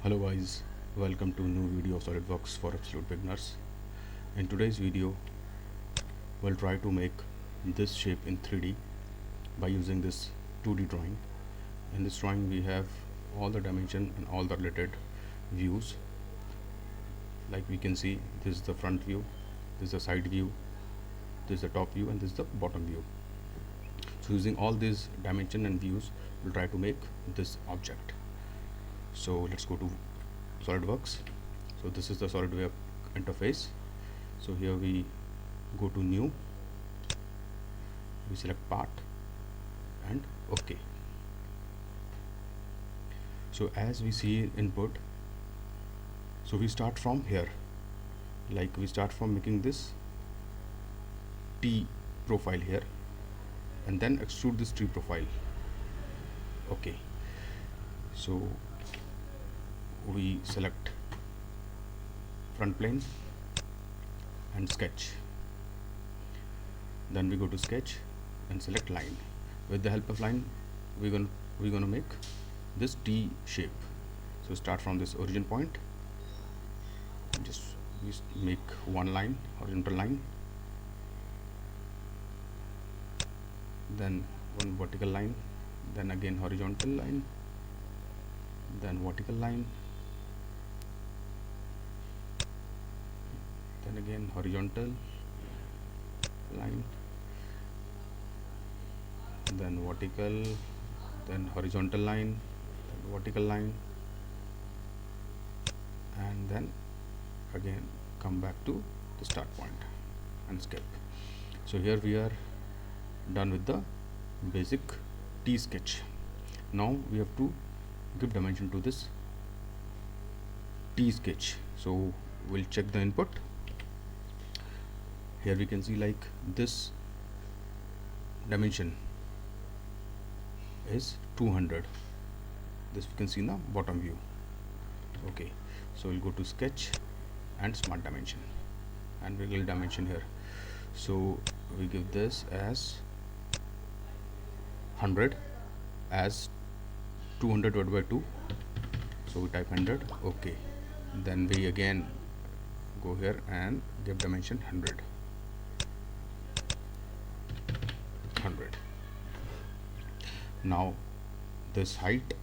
Hello guys, welcome to new video of Solidworks for absolute beginners. In today's video, we'll try to make this shape in 3D by using this 2D drawing. In this drawing we have all the dimension and all the related views. Like we can see, this is the front view, this is the side view, this is the top view, and this is the bottom view. So using all these dimension and views, we'll try to make this object. So let's go to SolidWorks. So this is the SolidWorks interface. So here we go to new, we select part and OK. So as we see input, so we start from here, like we start from making this T profile here and then extrude this T profile. Okay, so we select front plane and sketch, then we go to sketch and select line. With the help of line, we're gonna make this T shape. So start from this origin point, just make one line, horizontal line, then one vertical line, then again horizontal line, then vertical line, then again horizontal line, then vertical, then horizontal line, then vertical line, and then again come back to the start point and skip. So here we are done with the basic T sketch. Now we have to give dimension to this T sketch. So we'll check the input. Here we can see like this dimension is 200. This we can see in the bottom view. Okay, so we'll go to sketch and smart dimension and we will dimension here. So we give this as 100 as 200 divided by 2. So we type 100. Okay, then we again go here and give dimension 100. Now this height,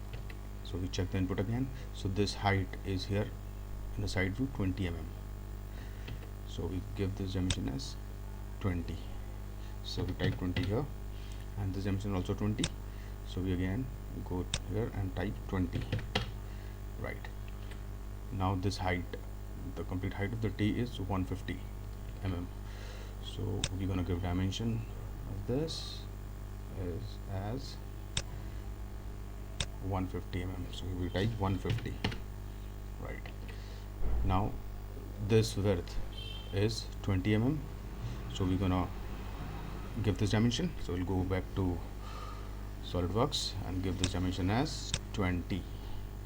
so we check the input again. So this height is here in the side view 20 mm. So we give this dimension as 20. So we type 20 here, and this dimension also 20. So we again go here and type 20. Right. Now this height, the complete height of the T is 150 mm. So we're gonna give dimension of this is as 150 mm. So we will type 150. Right. Now this width is 20 mm. So we're gonna give this dimension. So we'll go back to SolidWorks and give this dimension as 20.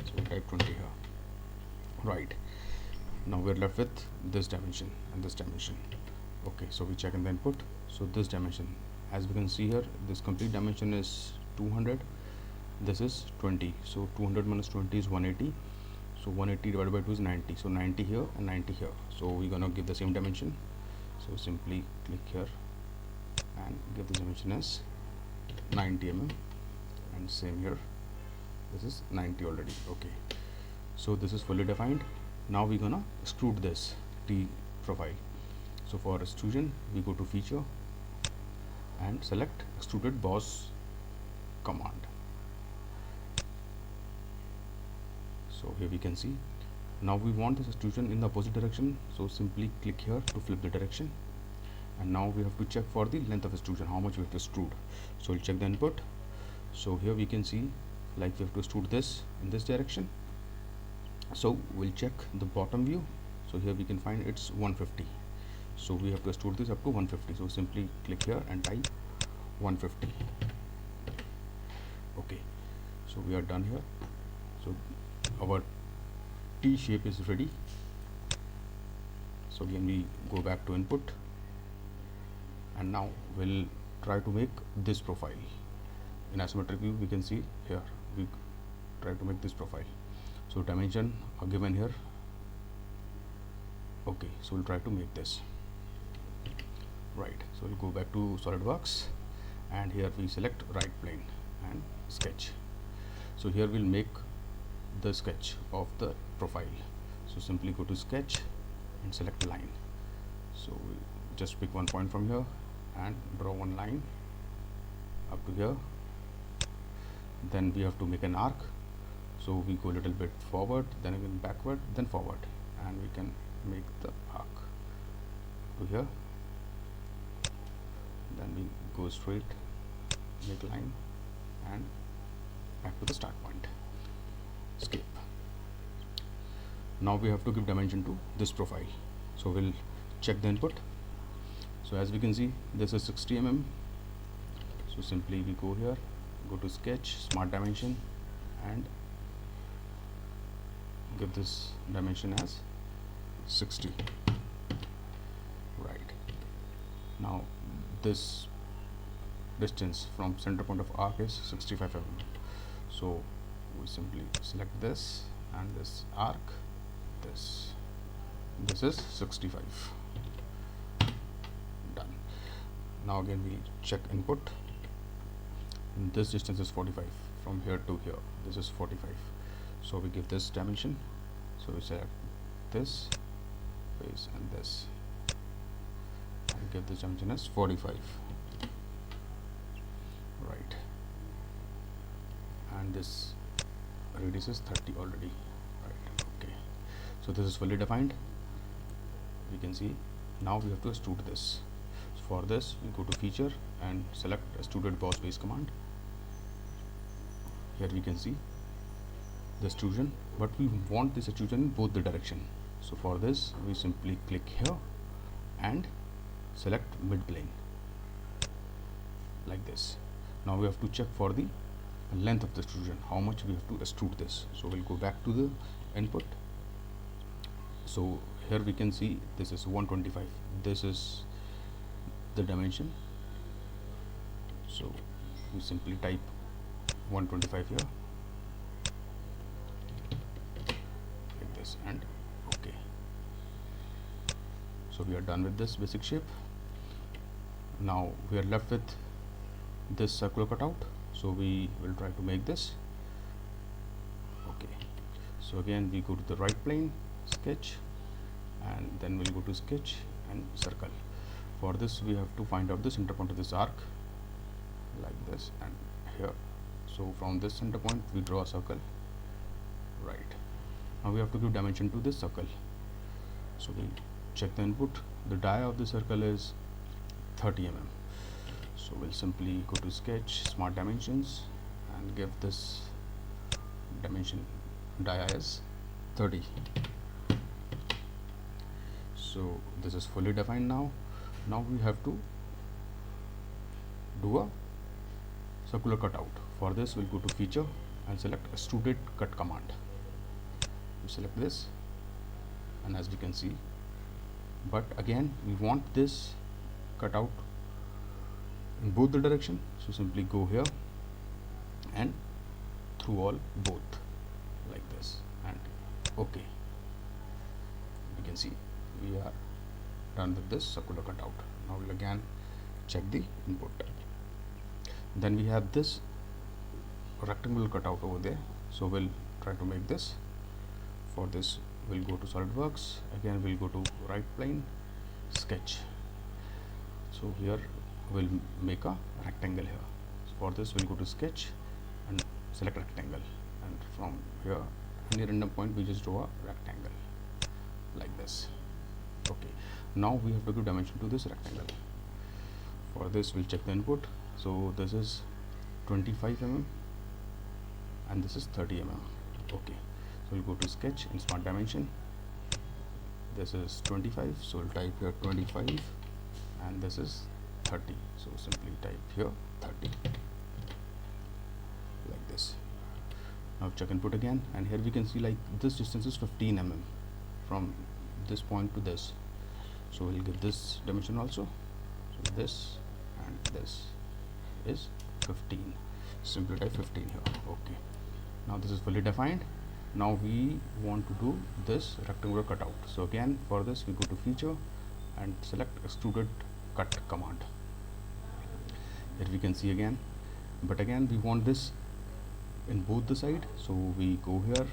So we'll type 20 here. Right. Now we're left with this dimension and this dimension. Okay, so we check in the input. So this dimension, as we can see here, this complete dimension is 200. This is 20. So 200 minus 20 is 180. So 180 divided by 2 is 90. So 90 here and 90 here. So we're gonna give the same dimension. So simply click here and give the dimension as 90 mm, and same here, this is 90 already. Okay, so this is fully defined. Now we're gonna extrude this T profile. So for extrusion, we go to feature and select extruded boss command. So here we can see, now we want this extrusion in the opposite direction. So simply click here to flip the direction. And now we have to check for the length of extrusion, how much we have to extrude. So we'll check the input. So here we can see like we have to extrude this in this direction. So we'll check the bottom view. So here we can find it's 150. So we have to extrude this up to 150. So simply click here and type 150. Okay, so we are done here. So our T shape is ready. So again we go back to input, and now we'll try to make this profile. In isometric view we can see here we try to make this profile. So dimension are given here. Okay, so we'll try to make this. Right, so we'll go back to Solidworks, and here we select right plane and sketch. So here we'll make the sketch of the profile. So simply go to sketch and select line. So we'll just pick one point from here and draw one line up to here. Then we have to make an arc, so we go a little bit forward, then again backward, then forward, and we can make the arc to here. Then we go straight, make line, and back to the start point. Escape. Now we have to give dimension to this profile, so we'll check the input. So as we can see, this is 60 mm. So simply we go here, go to sketch, smart dimension, and give this dimension as 60. Right, now this distance from center point of arc is 65 mm. So we simply select this and this arc, this is 65. Done. Now again we check input. This distance is 45 from here to here. This is 45. So we give this dimension. So we select this face and this, and give this dimension as 45. Right. And this radius is 30 already. Right. Okay. So this is fully defined. We can see now we have to extrude this. So for this we go to feature and select extruded boss base command. Here we can see the extrusion, but we want this extrusion in both the direction. So for this we simply click here and select mid plane like this. Now we have to check for the length of the extrusion, how much we have to extrude this. So we'll go back to the input. So here we can see this is 125. This is the dimension. So we simply type 125 here like this, and okay. So we are done with this basic shape. Now we are left with this circular cutout, so we will try to make this. Okay, so again we go to the right plane, sketch, and then we'll go to sketch and circle. For this we have to find out the center point of this arc like this and here. So from this center point we draw a circle. Right, now we have to give dimension to this circle. So we check the input. The dia of the circle is 30 mm. So we'll simply go to sketch, smart dimensions, and give this dimension dia as 30. So this is fully defined now. Now we have to do a circular cutout. For this we'll go to feature and select extruded cut command. We select this, and as we can see, but again we want this cutout in both the direction. So simply go here and through all both like this, and okay. We can see we are done with this circular cutout. Now we'll again check the input. Then we have this rectangular cutout over there, so we'll try to make this. For this we'll go to Solidworks, again we'll go to right plane, sketch. So here we'll make a rectangle here. So for this we'll go to sketch and select rectangle, and from here any random point we just draw a rectangle like this. Okay, now we have to give dimension to this rectangle. For this we'll check the input. So this is 25 mm and this is 30 mm. Okay, so we'll go to sketch and smart dimension. This is 25, so we'll type here 25, and this is 30, so simply type here 30 like this. Now check input again, and here we can see like this distance is 15 mm from this point to this. So we'll give this dimension also. So this and this is 15. Simply type 15 here. Okay, now this is fully defined. Now we want to do this rectangular cutout. So again, for this we go to feature and select extruded cut command. Here we can see again, but again we want this in both the side, so we go here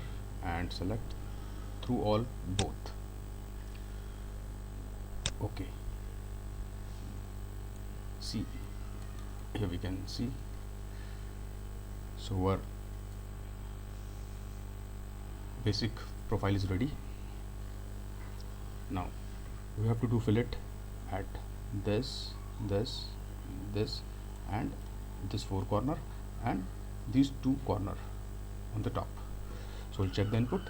and select through all both. Okay, see, here we can see, so our basic profile is ready. Now we have to do fillet at this and this four corner and these two corner on the top. So we'll check the input.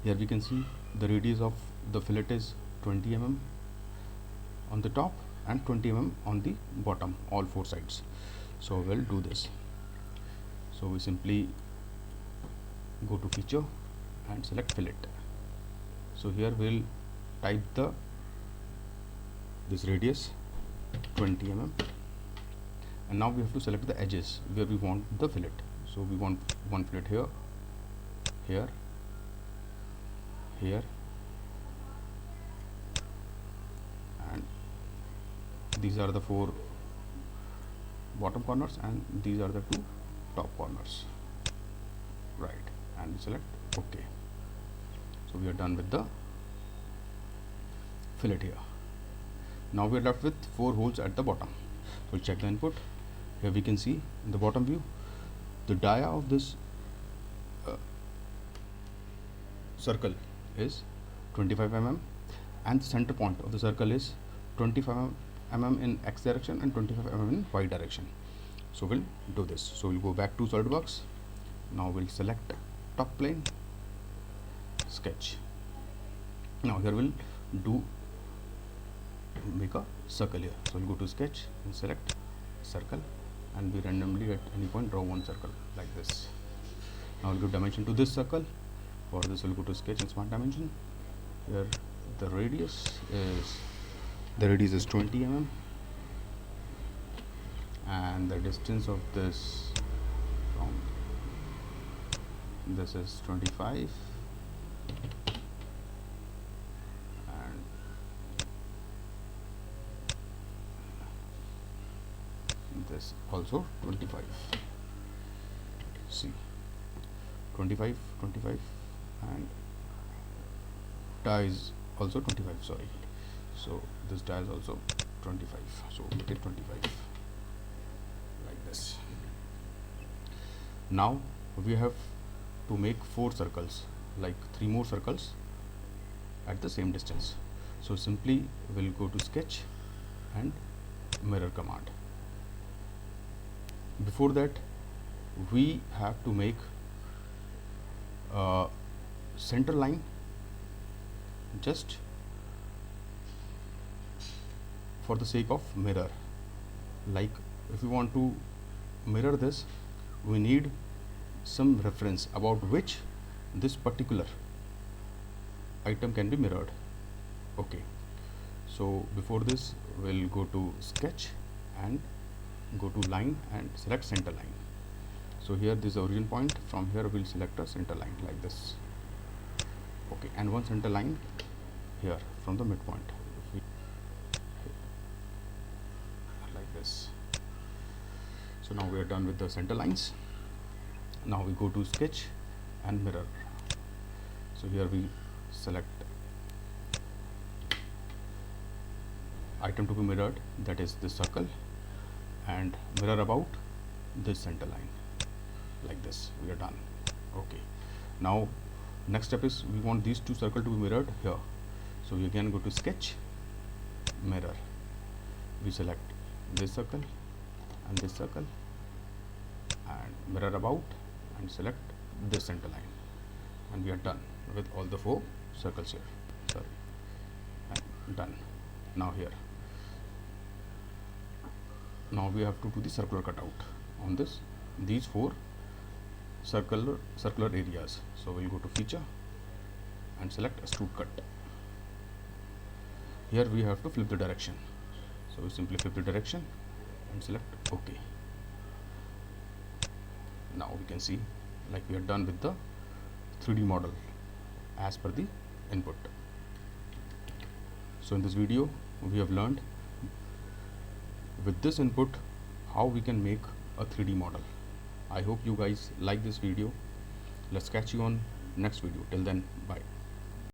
Here we can see the radius of the fillet is 20 mm on the top and 20 mm on the bottom, all four sides. So we'll do this. So we simply go to feature and select fillet. So here we'll type this radius 20 mm, and now we have to select the edges where we want the fillet. So we want one fillet here, here, here, and these are the four bottom corners and these are the two top corners, right, and we select OK. So we are done with the fillet here. Now we are left with four holes at the bottom. So we'll check the input. Here we can see in the bottom view the dia of this circle is 25 mm and the center point of the circle is 25 mm in x direction and 25 mm in y direction. So we'll do this. So we'll go back to Solidworks. Now we'll select top plane, sketch. Now here we'll make a circle here. So we'll go to sketch and select circle, and we randomly at any point draw one circle like this. Now we'll give dimension to this circle. For this we'll go to sketch and smart dimension. Here the radius is 20 mm and the distance of this from this is 25 and this also 25. See, 25 and die is also 25, sorry. So this die is also 25, so make it 25 like this. Now we have to make four circles, like three more circles at the same distance. So simply we'll go to sketch and mirror command. Before that we have to make a center line just for the sake of mirror. Like if we want to mirror this, we need some reference about which this particular item can be mirrored. Okay, so before this we'll go to sketch and go to line and select center line. So here this is the origin point, from here we'll select a center line like this. Okay, and one center line here from the midpoint like this. So now we are done with the center lines. Now we go to sketch and mirror. So here we select item to be mirrored, that is this circle, and mirror about this center line like this. We are done. Okay, now next step is we want these two circles to be mirrored here. So we again go to sketch, mirror. We select this circle and this circle and mirror about and select this center line, and we are done with all the four circles here. Sorry, and done. Now here, now we have to do the circular cutout on these four circular areas. So we'll go to feature and select extrude cut. Here we have to flip the direction. So we simply flip the direction and select OK. Now we can see like we are done with the 3D model as per the input. So in this video we have learned with this input how we can make a 3D model. I hope you guys like this video. Let's catch you on next video. Till then, bye.